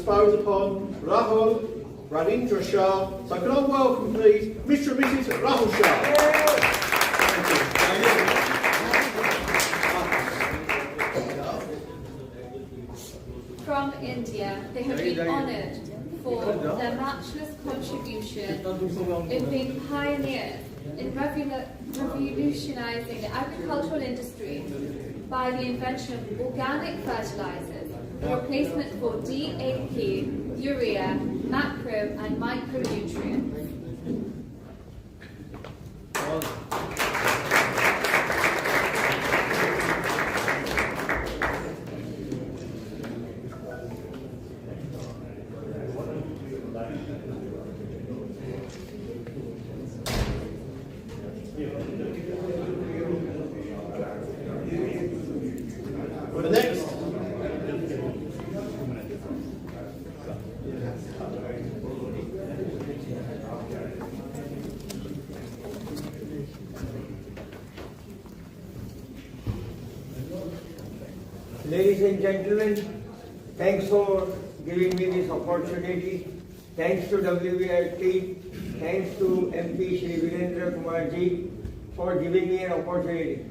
bestowed upon Rahul Ravindra Shah. So can I welcome please Mr. and Mrs. Rahul Shah. Thank you. From India, they have been honoured for their matchless contribution in being pioneers in revolutionising the agricultural industry by the invention of organic fertilizers, the replacement for DAP, urea, macro and micronutrients. The next. Ladies and gentlemen, thanks for giving me this opportunity. Thanks to WBRT, thanks to MP Shri Virendra Kumar ji for giving me an opportunity.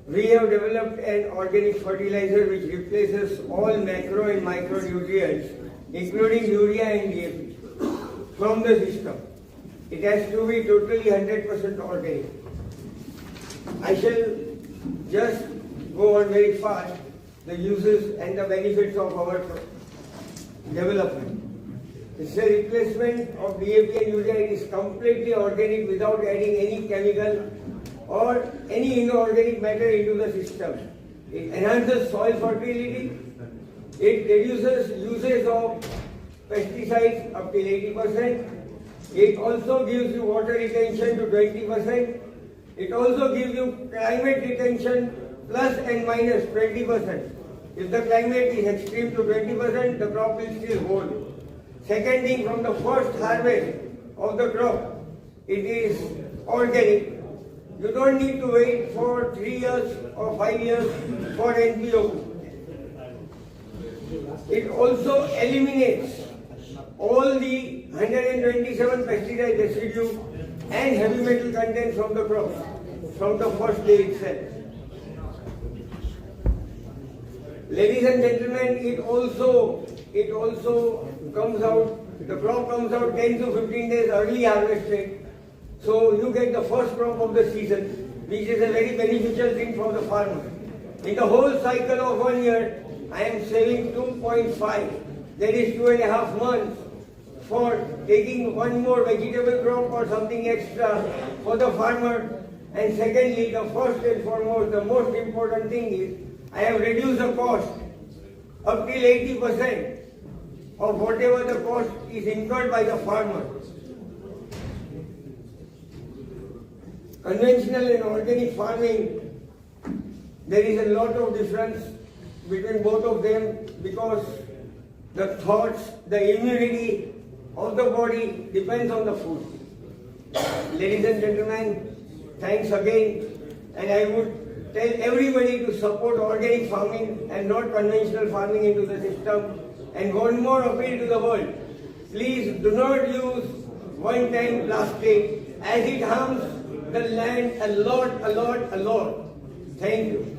We have developed an organic fertilizer which replaces all macro and micronutrients, including urea and DAP, from the system. It has to be totally 100% organic. I shall just go on very fast the uses and the benefits of our development. It's a replacement of DAP and urea. It is completely organic without adding any chemical or any inorganic matter into the system. It enhances soil fertility. It reduces usage of pesticides up till 80%. It also gives you water retention to 20%. It also gives you climate retention plus and minus 20%. If the climate is extreme to 20%, the crop will still hold. Second thing, from the first harvest of the crop, it is organic. You don't need to wait for 3 years or 5 years for NPO. It also eliminates all the 127 pesticide residue and heavy metal content from the crop from the first day itself. Ladies and gentlemen, it also comes out, the crop comes out 10 to 15 days early harvested. So you get the first crop of the season, which is a very beneficial thing for the farmer. In the whole cycle of 1 year, I am saving 2.5. That is 2.5 months for taking one more vegetable crop or something extra for the farmer. And secondly, the first and foremost, the most important thing is, I have reduced the cost up till 80% of whatever the cost is incurred by the farmer. Conventional and organic farming, there is a lot of difference between both of them because the thoughts, the immunity of the body depends on the food. Ladies and gentlemen, thanks again, and I would tell everybody to support organic farming and not conventional farming into the system. And one more appeal to the world, please do not use one-time plastic as it harms the land a lot. Thank you.